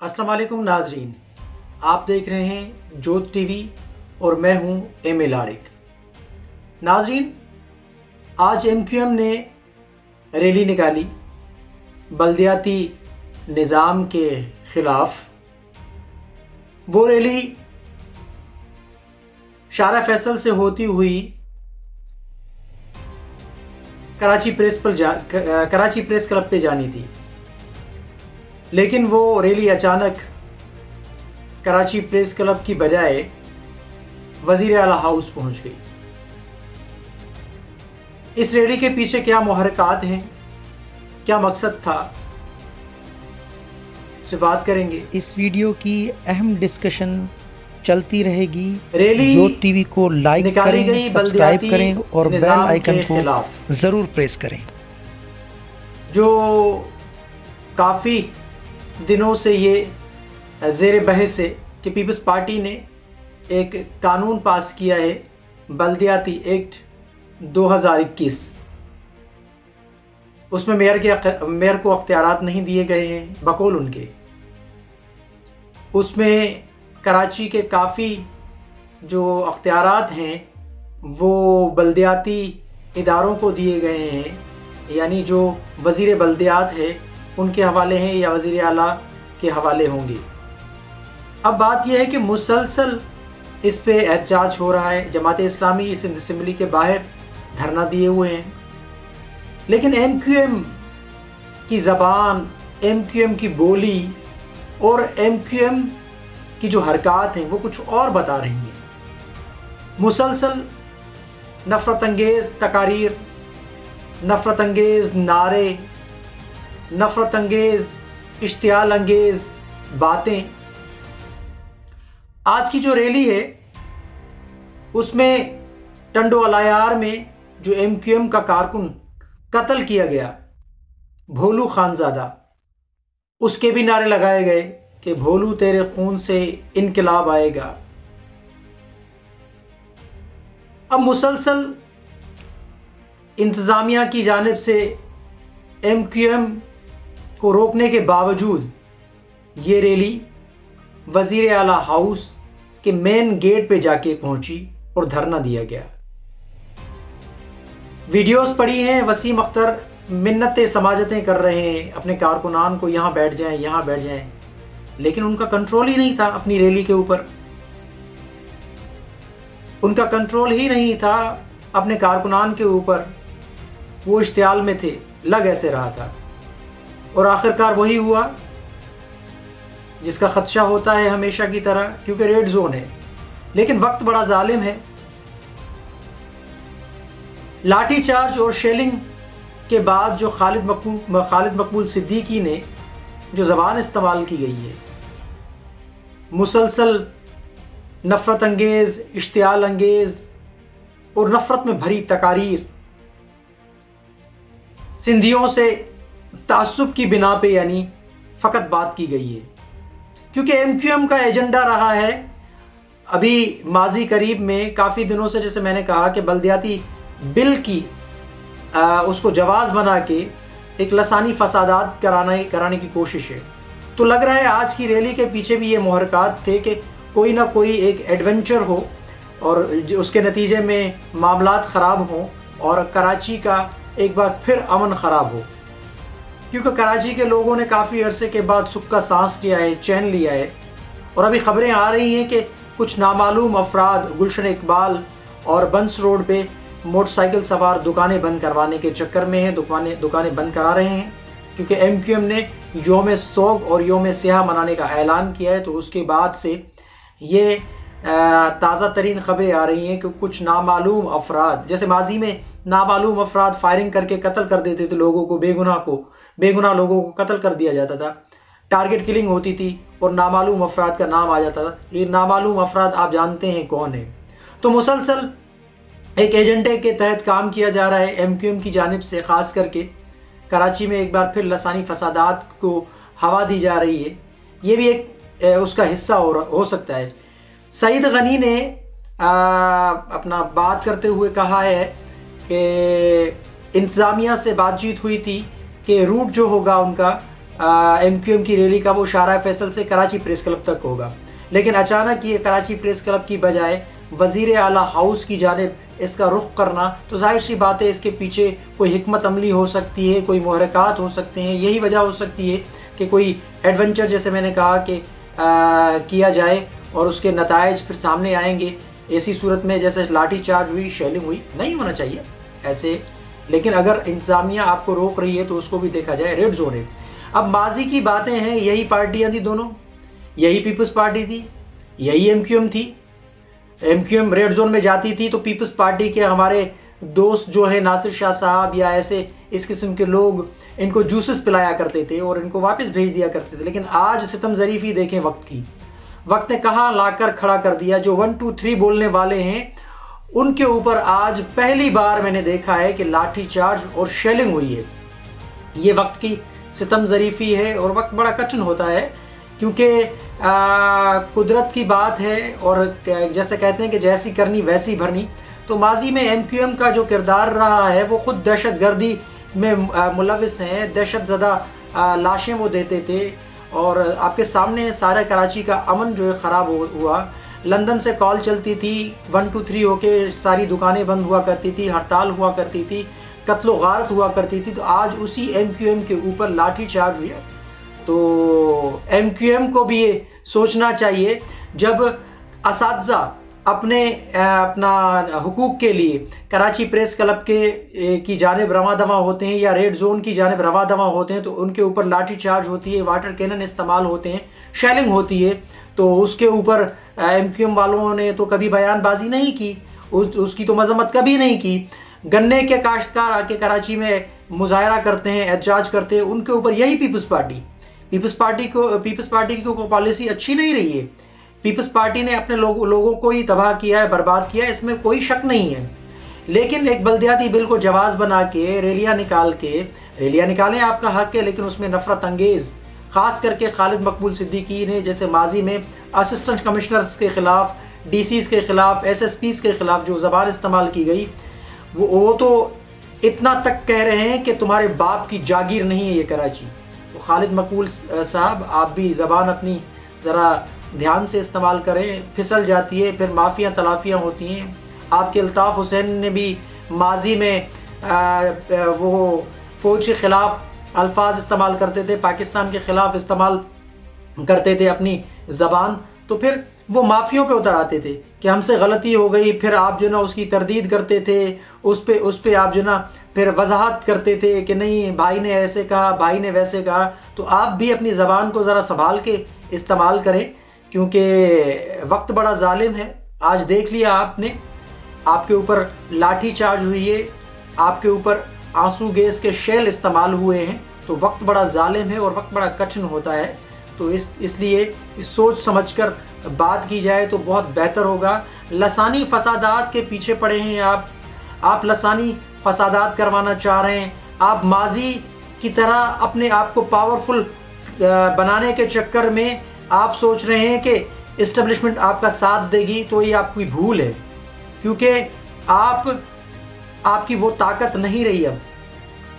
अस्सलाम वालेकुम नाजरीन, आप देख रहे हैं जोत टीवी और मैं हूं एम ए लारिक। नाजरीन, आज MQM ने रैली निकाली बल्दियाती निज़ाम के ख़िलाफ़। वो रैली शारा फैसल से होती हुई कराची प्रेस क्लब पे जानी थी, लेकिन वो रैली अचानक कराची प्रेस क्लब की बजाय वज़ीर आला हाउस पहुंच गई। इस रैली के पीछे क्या मुहर्रिकात हैं, क्या मकसद था, इससे बात करेंगे। इस वीडियो की अहम डिस्कशन चलती रहेगी। रैली जोत टीवी को लाइक करें, सब्सक्राइब करें और बेल आइकन को ज़रूर प्रेस करें। जो काफ़ी दिनों से ये ज़ेर बहस है कि पीपल्स पार्टी ने एक कानून पास किया है, बल्दियाती एक्ट 2021। उसमें मेयर को अख्तियारात नहीं दिए गए हैं बकौल उनके। उसमें कराची के काफ़ी जो अख्तियारात हैं वो बल्दियाती इदारों को दिए गए हैं, यानी जो वज़ीर बल्दियात है उनके हवाले हैं या वज़ीर आला के हवाले होंगे। अब बात यह है कि मुसलसल इस पे एहतजाज हो रहा है। जमात इस्लामी इस असेंबली के बाहर धरना दिए हुए हैं, लेकिन MQM की ज़बान, MQM की बोली और MQM की जो हरकत हैं वो कुछ और बता रही हैं। मुसलसल नफ़रत अंगेज़ तकारीर, नफ़रत अंगेज़ नारे, नफ़रत अंगेज़ इश्तियाल अंगेज़ बातें। आज की जो रैली है उसमें टंडो अलायार में जो MQM का कारकुन कत्ल किया गया, भोलू खानज़ादा, उसके भी नारे लगाए गए कि भोलू तेरे खून से इनकलाब आएगा। अब मुसलसल इंतज़ामिया की जानिब से MQM को रोकने के बावजूद ये रैली वज़ीर आला हाउस के मेन गेट पे जाके पहुंची और धरना दिया गया। वीडियोस पड़ी हैं, वसीम अख्तर मिन्नतें समाजतें कर रहे हैं अपने कारकुनान को, यहाँ बैठ जाएं, यहाँ बैठ जाएं, लेकिन उनका कंट्रोल ही नहीं था अपनी रैली के ऊपर। उनका कंट्रोल ही नहीं था अपने कारकुनान के ऊपर। वो इश्तियाल में थे, लग ऐसे रहा था, और आखिरकार वही हुआ जिसका खदशा होता है हमेशा की तरह, क्योंकि रेड जोन है। लेकिन वक्त बड़ा जालिम है। लाठी चार्ज और शेलिंग के बाद जो खालिद मकबूल सिद्दीकी ने जो ज़बान इस्तेमाल की गई है, मुसलसल नफ़रत अंगेज़, इश्तियाल अंगेज़ और नफ़रत में भरी तकारीर, सिंधियों से तासुब की बिना पे यानी फ़कत बात की गई है। क्योंकि MQM का एजेंडा रहा है अभी माजी करीब में काफ़ी दिनों से, जैसे मैंने कहा कि बल्दियाती बिल की उसको जवाज़ बना के एक लसानी फसादात कराने की कोशिश है। तो लग रहा है आज की रैली के पीछे भी ये मुहर्रिकात थे कि कोई ना कोई एक एडवेंचर हो और उसके नतीजे में मामलात ख़राब हों और कराची का एक बार फिर अमन ख़राब हो। क्योंकि कराची के लोगों ने काफ़ी अरसे के बाद सुख का सांस लिया है, चैन लिया है, और अभी ख़बरें आ रही हैं कि कुछ नामालूम अफराद गुलशन इकबाल और बंस रोड पे मोटरसाइकिल सवार दुकानें बंद करवाने के चक्कर में हैं, दुकानें बंद करा रहे हैं। क्योंकि MQM ने योम सोग और योम स्याह मनाने का ऐलान किया है, तो उसके बाद से ये ताज़ा तरीन ख़बरें आ रही हैं कि कुछ नामालूम अफराद, जैसे माजी में नामालूम अफराद फायरिंग करके कत्ल कर देते थे लोगों को, बेगुनाह लोगों को कत्ल कर दिया जाता था, टारगेट किलिंग होती थी और नामालूम अफराद का नाम आ जाता था। ये नामालूम अफराद आप जानते हैं कौन है। तो मुसलसल एक एजेंडे के तहत काम किया जा रहा है MQM की जानिब से, ख़ास करके कराची में एक बार फिर लसानी फसादात को हवा दी जा रही है। ये भी एक उसका हिस्सा हो सकता है। सईद गनी ने अपना बात करते हुए कहा है कि इंतज़ामिया से बातचीत हुई थी कि रूट जो होगा उनका MQM की रैली का वो शारा फैसल से कराची प्रेस क्लब तक होगा। लेकिन अचानक ये कराची प्रेस क्लब की बजाय वज़ीर आला हाउस की जानिब इसका रुख करना, तो जाहिर सी बात है इसके पीछे कोई हिकमत अमली हो सकती है, कोई मुहरकात हो सकते हैं। यही वजह हो सकती है कि कोई एडवेंचर, जैसे मैंने कहा कि किया जाए और उसके नताइज फिर सामने आएंगे। ऐसी सूरत में जैसे लाठी चार्ज हुई, शेलिंग हुई, नहीं होना चाहिए ऐसे। लेकिन अगर इंतज़ामिया आपको रोक रही है तो उसको भी देखा जाए, रेड जोन है। अब माजी की बातें हैं, यही पार्टियाँ थी दोनों, यही पीपल्स पार्टी थी, यही MQM थी। MQM रेड जोन में जाती थी तो पीपल्स पार्टी के हमारे दोस्त जो है नासिर शाह साहब या ऐसे इस किस्म के लोग इनको जूसेस पिलाया करते थे और इनको वापस भेज दिया करते थे। लेकिन आज सितम ज़रीफ़ी देखें वक्त की, वक्त ने कहाँ लाकर खड़ा कर दिया। जो 1 2 3 बोलने वाले हैं उनके ऊपर आज पहली बार मैंने देखा है कि लाठी चार्ज और शेलिंग हुई है। ये वक्त की सितम ज़रीफ़ी है और वक्त बड़ा कठिन होता है, क्योंकि कुदरत की बात है और जैसे कहते हैं कि जैसी करनी वैसी भरनी। तो माजी में MQM का जो किरदार रहा है वो ख़ुद दहशत गर्दी में मुलविस हैं, दहशत ज़दा लाशें वो देते थे। और आपके सामने सारा कराची का अमन जो है ख़राब हुआ। लंदन से कॉल चलती थी 1 2 3 होके, सारी दुकानें बंद हुआ करती थी, हड़ताल हुआ करती थी, कत्लो गारत हुआ करती थी। तो आज उसी MQM के ऊपर लाठी चार्ज हुआ। तो MQM को भी ये सोचना चाहिए, जब असातिज़ा अपना हुकूक के लिए कराची प्रेस क्लब की जानिब रवा दवा होते हैं या रेड जोन की जानिब रवा दवा होते हैं, तो उनके ऊपर लाठी चार्ज होती है, वाटर कैनन इस्तेमाल होते हैं, शेलिंग होती है। तो उसके ऊपर MQM वालों ने तो कभी बयानबाजी नहीं की, उसकी तो मजम्मत कभी नहीं की। गन्ने के काश्तकार आके कराची में मुजाहरा करते हैं, एहतजाज करते हैं, उनके ऊपर यही पीपल्स पार्टी की पॉलिसी अच्छी नहीं रही है। पीपल्स पार्टी ने अपने लोगों को ही तबाह किया है, बर्बाद किया है, इसमें कोई शक नहीं है। लेकिन एक बल्दियाती बिल को जवाज़ बना के रैलियाँ निकालें, आपका हक है, लेकिन उसमें नफरत अंगेज़ ख़ास करके खालिद मकबूल सिद्दीकी ने जैसे माजी में असिस्टेंट कमिश्नर्स के ख़िलाफ़, DCs के ख़िलाफ़, SSPs के ख़िलाफ़ जो ज़बान इस्तेमाल की गई, वो तो इतना तक कह रहे हैं कि तुम्हारे बाप की जागीर नहीं है ये कराची। तो खालिद मकबूल साहब, आप भी ज़बान अपनी ज़रा ध्यान से इस्तेमाल करें, फिसल जाती है, फिर माफ़ियाँ तलाफ़ियाँ होती हैं। आपके अल्ताफ़ हुसैन ने भी माजी में वो फ़ौज के ख़िलाफ़ अल्फाज इस्तेमाल करते थे, पाकिस्तान के ख़िलाफ़ इस्तेमाल करते थे अपनी ज़बान, तो फिर वो माफ़ियों पे उतर आते थे कि हमसे गलती हो गई। फिर आप जो ना उसकी तरदीद करते थे, उस पे आप जो ना फिर वजाहत करते थे कि नहीं भाई ने ऐसे कहा, भाई ने वैसे कहा। तो आप भी अपनी ज़बान को ज़रा संभाल के इस्तेमाल करें, क्योंकि वक्त बड़ा जालिम है। आज देख लिया आपने, आपके ऊपर लाठी चार्ज हुई है, आपके ऊपर आंसू गैस के शेल इस्तेमाल हुए हैं। तो वक्त बड़ा जालिम है और वक्त बड़ा कठिन होता है। तो इसलिए सोच समझकर बात की जाए तो बहुत बेहतर होगा। लसानी फसादात के पीछे पड़े हैं आप लसानी फसादात करवाना चाह रहे हैं। आप माजी की तरह अपने आप को पावरफुल बनाने के चक्कर में आप सोच रहे हैं कि इस्टेब्लिशमेंट आपका साथ देगी, तो ये आपकी भूल है, क्योंकि आपकी वो ताकत नहीं रही। अब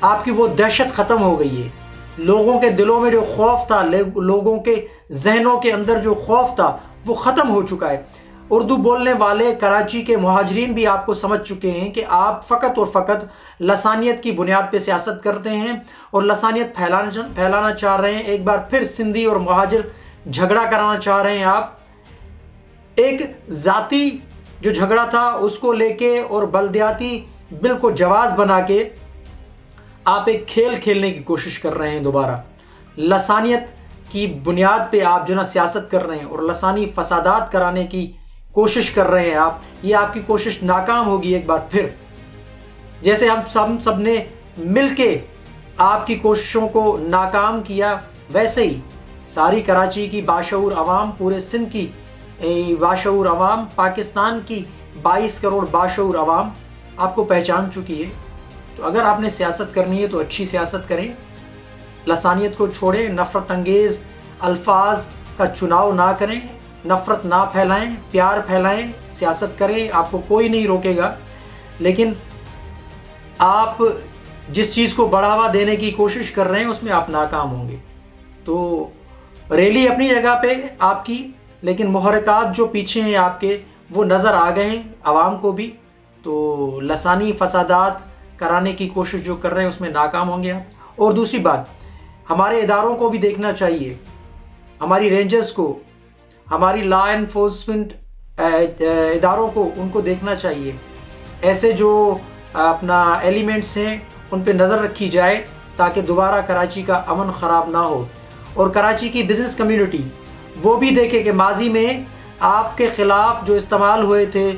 आपकी वो दहशत ख़त्म हो गई है। लोगों के दिलों में जो खौफ था, लोगों के जहनों के अंदर जो खौफ था, वो ख़त्म हो चुका है। उर्दू बोलने वाले कराची के मुहाजिरीन भी आपको समझ चुके हैं कि आप फ़कत और फ़कत लसानियत की बुनियाद पे सियासत करते हैं और लसानियत फैलाना चाह रहे हैं। एक बार फिर सिंधी और मुहाजिर झगड़ा कराना चाह रहे हैं। आप एक ज़ाती जो झगड़ा था उसको लेके और बल्दियाती बिल को जवाज़ बना के आप एक खेल खेलने की कोशिश कर रहे हैं। दोबारा लसानियत की बुनियाद पे आप जो ना सियासत कर रहे हैं और लसानी फसादात कराने की कोशिश कर रहे हैं आप। ये आपकी कोशिश नाकाम होगी एक बार फिर। जैसे हम सब ने मिल के आपकी कोशिशों को नाकाम किया, वैसे ही सारी कराची की बाशऊर आवाम, पूरे सिंध की बाशऊर आवाम, पाकिस्तान की 22 करोड़ बाशऊर आवाम आपको पहचान चुकी है। तो अगर आपने सियासत करनी है तो अच्छी सियासत करें, लसानियत को छोड़ें, नफ़रत अंगेज़ अल्फाज का चुनाव ना करें, नफ़रत ना फैलाएं, प्यार फैलाएं, सियासत करें, आपको कोई नहीं रोकेगा। लेकिन आप जिस चीज़ को बढ़ावा देने की कोशिश कर रहे हैं उसमें आप नाकाम होंगे। तो रैली अपनी जगह पे आपकी, लेकिन मुहर्रिकात जो पीछे हैं आपके वो नज़र आ गए हैं आवाम को भी। तो लसानी फसादात कराने की कोशिश जो कर रहे हैं उसमें नाकाम होंगे आप। और दूसरी बात, हमारे इदारों को भी देखना चाहिए, हमारी रेंजर्स को, हमारी लॉ एनफोर्समेंट इदारों को, उनको देखना चाहिए। ऐसे जो अपना एलिमेंट्स हैं उन पे नज़र रखी जाए ताकि दोबारा कराची का अमन ख़राब ना हो। और कराची की बिज़नेस कम्युनिटी वो भी देखे कि माजी में आपके ख़िलाफ़ जो इस्तेमाल हुए थे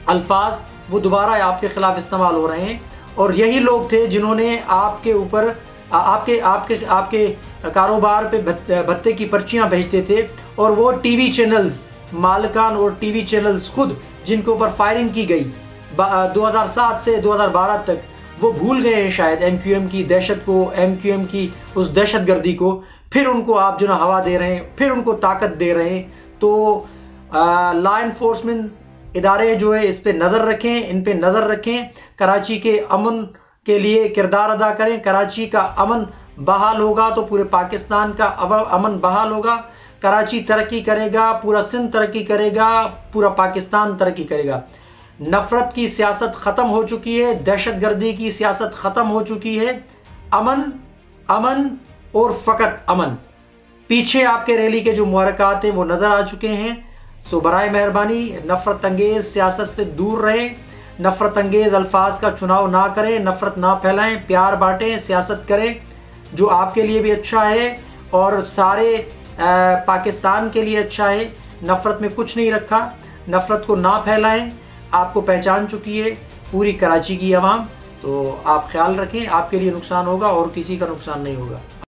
अल्फाज, वो दोबारा आपके ख़िलाफ़ इस्तेमाल हो रहे हैं। और यही लोग थे जिन्होंने आपके ऊपर आपके आपके आपके कारोबार पे भत्ते की पर्चियां भेजते थे। और वो टीवी चैनल्स मालिकान और टीवी चैनल्स खुद जिनके ऊपर फायरिंग की गई 2007 से 2012 तक, वो भूल गए हैं शायद MQM की दहशत को, MQM की उस दहशतगर्दी को। फिर उनको आप जो ना हवा दे रहे हैं, फिर उनको ताकत दे रहे हैं। तो लॉ एनफोर्समेंट इदारे जो है इस पे नज़र रखें, इन पे नज़र रखें, कराची के अमन के लिए किरदार अदा करें। कराची का अमन बहाल होगा तो पूरे पाकिस्तान का अमन बहाल होगा। कराची तरक्की करेगा, पूरा सिंध तरक्की करेगा, पूरा पाकिस्तान तरक्की करेगा। नफ़रत की सियासत ख़त्म हो चुकी है, दहशतगर्दी की सियासत ख़त्म हो चुकी है। अमन, अमन और फ़कत अमन। पीछे आपके रैली के जो मुहर्रिकात हैं वो नज़र आ चुके हैं। सो बराए मेहरबानी नफ़रत अंगेज़ सियासत से दूर रहें, नफ़रत अंगेज़ अल्फाज का चुनाव ना करें, नफ़रत ना फैलाएं, प्यार बांटें, सियासत करें जो आपके लिए भी अच्छा है और सारे पाकिस्तान के लिए अच्छा है। नफ़रत में कुछ नहीं रखा, नफ़रत को ना फैलाएं। आपको पहचान चुकी है पूरी कराची की आवाम। तो आप ख्याल रखें, आपके लिए नुकसान होगा और किसी का नुकसान नहीं होगा।